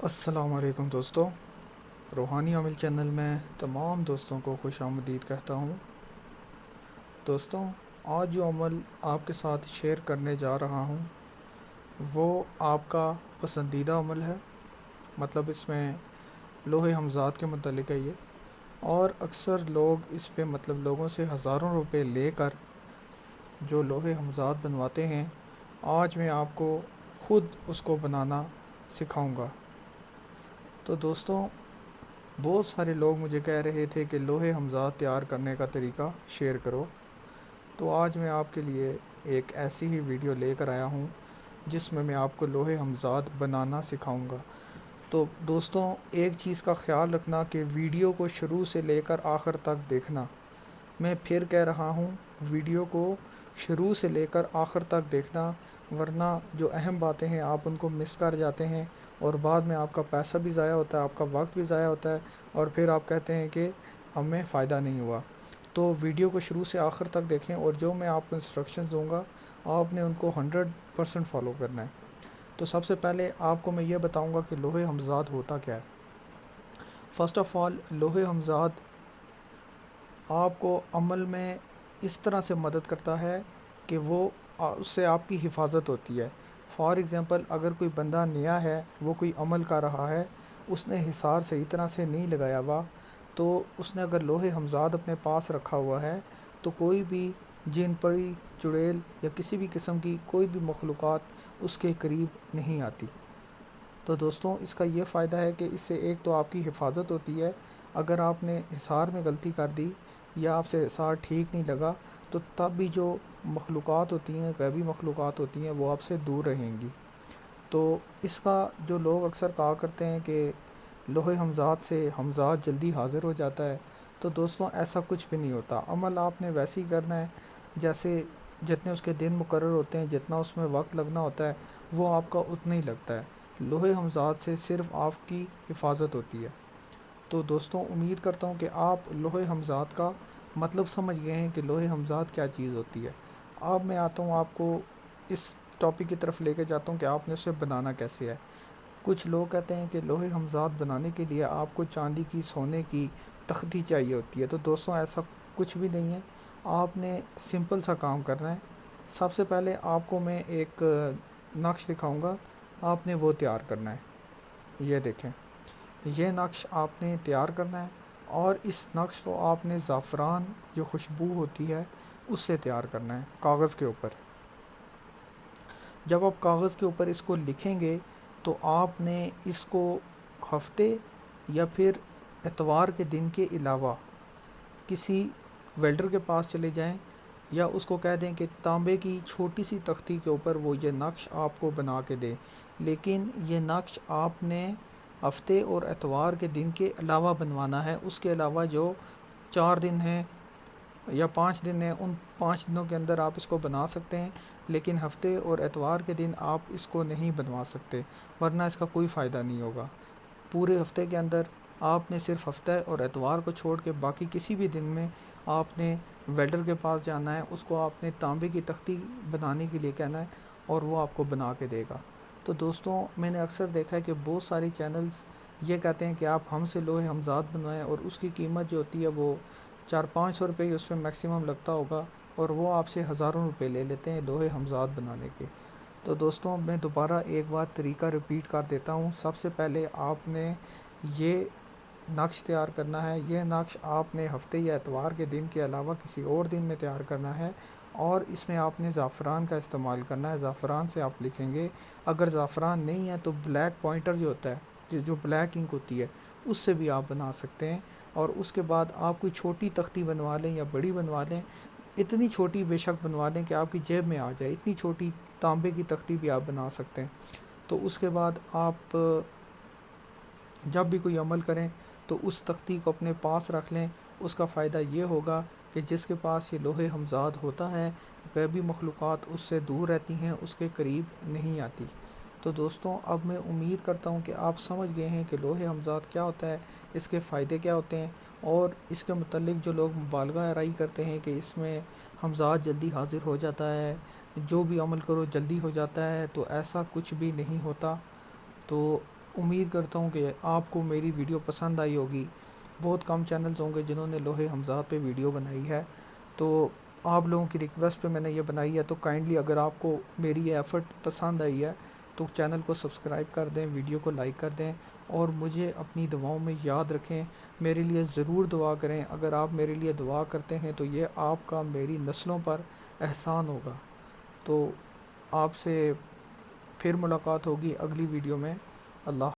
السلام علیکم دوستوں، روحانی عمل چینل میں تمام دوستوں کو خوش آمدید کہتا ہوں۔ دوستوں، آج جو عمل آپ کے ساتھ شیئر کرنے جا رہا ہوں وہ آپ کا پسندیدہ عمل ہے۔ مطلب اس میں لوہے ہمزاد کے متعلق ہے یہ، اور اکثر لوگ اس پہ لوگوں سے ہزاروں روپے لے کر جو لوہے ہمزاد بنواتے ہیں، آج میں آپ کو خود اس کو بنانا سکھاؤں گا۔ تو دوستوں، بہت سارے لوگ مجھے کہہ رہے تھے کہ لوہے ہمزاد تیار کرنے کا طریقہ شیئر کرو، تو آج میں آپ کے لیے ایک ایسی ہی ویڈیو لے کر آیا ہوں جس میں آپ کو لوہے ہمزاد بنانا سکھاؤں گا۔ تو دوستوں، ایک چیز کا خیال رکھنا کہ ویڈیو کو شروع سے لے کر آخر تک دیکھنا۔ میں پھر کہہ رہا ہوں، ویڈیو کو شروع سے لے کر آخر تک دیکھنا، ورنہ جو اہم باتیں ہیں آپ ان کو مس کر جاتے ہیں، اور بعد میں آپ کا پیسہ بھی ضائع ہوتا ہے، آپ کا وقت بھی ضائع ہوتا ہے، اور پھر آپ کہتے ہیں کہ ہمیں فائدہ نہیں ہوا۔ تو ویڈیو کو شروع سے آخر تک دیکھیں، اور جو میں آپ کو انسٹرکشنز دوں گا آپ نے ان کو 100% فالو کرنا ہے۔ تو سب سے پہلے آپ کو میں یہ بتاؤں گا کہ لوہے ہمزاد ہوتا کیا ہے۔ فرسٹ آف آل، لوہے ہمزاد آپ کو عمل میں اس طرح سے مدد کرتا ہے کہ وہ اس سے آپ کی حفاظت ہوتی ہے۔ فار ایگزامپل، اگر کوئی بندہ نیا ہے، وہ کوئی عمل کر رہا ہے، اس نے حصار صحیح طرح سے نہیں لگایا ہوا، تو اس نے اگر لوہے ہمزاد اپنے پاس رکھا ہوا ہے تو کوئی بھی جن پری، چڑیل یا کسی بھی قسم کی کوئی بھی مخلوقات اس کے قریب نہیں آتی۔ تو دوستوں، اس کا یہ فائدہ ہے کہ اس سے ایک تو آپ کی حفاظت ہوتی ہے۔ اگر آپ نے حصار میں غلطی کر دی یا آپ سے حصار ٹھیک نہیں لگا تو تب بھی جو مخلوقات ہوتی ہیں، غیبی مخلوقات ہوتی ہیں، وہ آپ سے دور رہیں گی۔ تو اس کا جو لوگ اکثر کہا کرتے ہیں کہ لوہے ہمزاد سے ہمزاد جلدی حاضر ہو جاتا ہے، تو دوستوں ایسا کچھ بھی نہیں ہوتا۔ عمل آپ نے ویسے ہی کرنا ہے جیسے جتنے اس کے دن مقرر ہوتے ہیں، جتنا اس میں وقت لگنا ہوتا ہے وہ آپ کا اتنا ہی لگتا ہے۔ لوہے ہمزاد سے صرف آپ کی حفاظت ہوتی ہے۔ تو دوستوں، امید کرتا ہوں کہ آپ لوہے ہمزاد کا مطلب سمجھ گئے ہیں کہ لوہے ہمزاد کیا چیز ہوتی ہے۔ اب میں آتا ہوں، آپ کو اس ٹاپک کی طرف لے کے جاتا ہوں کہ آپ نے اسے بنانا کیسے ہے۔ کچھ لوگ کہتے ہیں کہ لوہے ہمزاد بنانے کے لیے آپ کو چاندی کی، سونے کی تختی چاہیے ہوتی ہے۔ تو دوستوں، ایسا کچھ بھی نہیں ہے۔ آپ نے سمپل سا کام کرنا ہے۔ سب سے پہلے آپ کو میں ایک نقش دکھاؤں گا، آپ نے وہ تیار کرنا ہے۔ یہ دیکھیں، یہ نقش آپ نے تیار کرنا ہے، اور اس نقش کو آپ نے زعفران جو خوشبو ہوتی ہے اس سے تیار کرنا ہے، کاغذ کے اوپر۔ جب آپ کاغذ کے اوپر اس کو لکھیں گے تو آپ نے اس کو ہفتے یا پھر اتوار کے دن کے علاوہ کسی ویلڈر کے پاس چلے جائیں، یا اس کو کہہ دیں کہ تانبے کی چھوٹی سی تختی کے اوپر وہ یہ نقش آپ کو بنا کے دے، لیکن یہ نقش آپ نے ہفتے اور اتوار کے دن کے علاوہ بنوانا ہے۔ اس کے علاوہ جو 4 دن ہیں یا 5 دن ہیں، ان 5 دنوں کے اندر آپ اس کو بنا سکتے ہیں، لیکن ہفتے اور اتوار کے دن آپ اس کو نہیں بنوا سکتے، ورنہ اس کا کوئی فائدہ نہیں ہوگا۔ پورے ہفتے کے اندر آپ نے صرف ہفتہ اور اتوار کو چھوڑ کے باقی کسی بھی دن میں آپ نے ویلڈر کے پاس جانا ہے، اس کو آپ نے تانبے کی تختی بنانے کے لیے کہنا ہے، اور وہ آپ کو بنا کے دے گا۔ تو دوستوں، میں نے اکثر دیکھا ہے کہ بہت ساری چینلز یہ کہتے ہیں کہ آپ ہم سے لوہے ہمزاد بنوائیں، اور اس کی قیمت جو ہوتی ہے وہ 400-500 روپے ہی اس میں میکسیمم لگتا ہوگا، اور وہ آپ سے ہزاروں روپے لے لیتے ہیں لوہے ہمزاد بنانے کے۔ تو دوستوں، میں دوبارہ ایک بار طریقہ ریپیٹ کر دیتا ہوں۔ سب سے پہلے آپ نے یہ نقش تیار کرنا ہے۔ یہ نقش آپ نے ہفتے یا اتوار کے دن کے علاوہ کسی اور دن میں تیار کرنا ہے، اور اس میں آپ نے زعفران کا استعمال کرنا ہے۔ زعفران سے آپ لکھیں گے، اگر زعفران نہیں ہے تو بلیک پوائنٹر جو ہوتا ہے، جو بلیک انک ہوتی ہے، اس سے بھی آپ بنا سکتے ہیں۔ اور اس کے بعد آپ کوئی چھوٹی تختی بنوا لیں یا بڑی بنوا لیں، اتنی چھوٹی بے شک بنوا لیں کہ آپ کی جیب میں آ جائے، اتنی چھوٹی تانبے کی تختی بھی آپ بنا سکتے ہیں۔ تو اس کے بعد آپ جب بھی کوئی عمل کریں تو اس تختی کو اپنے پاس رکھ لیں۔ اس کا فائدہ یہ ہوگا کہ جس کے پاس یہ لوہے ہمزاد ہوتا ہے، غیبی مخلوقات اس سے دور رہتی ہیں، اس کے قریب نہیں آتی۔ تو دوستوں، اب میں امید کرتا ہوں کہ آپ سمجھ گئے ہیں کہ لوہے ہمزاد کیا ہوتا ہے، اس کے فائدے کیا ہوتے ہیں، اور اس کے متعلق جو لوگ مبالغہ آرائی کرتے ہیں کہ اس میں ہمزاد جلدی حاضر ہو جاتا ہے، جو بھی عمل کرو جلدی ہو جاتا ہے، تو ایسا کچھ بھی نہیں ہوتا۔ تو امید کرتا ہوں کہ آپ کو میری ویڈیو پسند آئی ہوگی. بہت کم چینلز ہوں گے جنہوں نے لوہے حمزات پہ ویڈیو بنائی ہے، تو آپ لوگوں کی ریکویسٹ پہ میں نے یہ بنائی ہے. تو کائنڈلی اگر آپ کو میری یہ ایفرٹ پسند آئی ہے تو چینل کو سبسکرائب کر دیں، ویڈیو کو لائک کر دیں، اور مجھے اپنی دعاؤں میں یاد رکھیں. میرے لیے ضرور دعا کریں. اگر آپ میرے لیے دعا کرتے ہیں تو یہ آپ کا میری نسلوں پر احسان ہوگا. تو آپ سے پھر ملاقات ہوگی اگلی ویڈیو میں. اللہ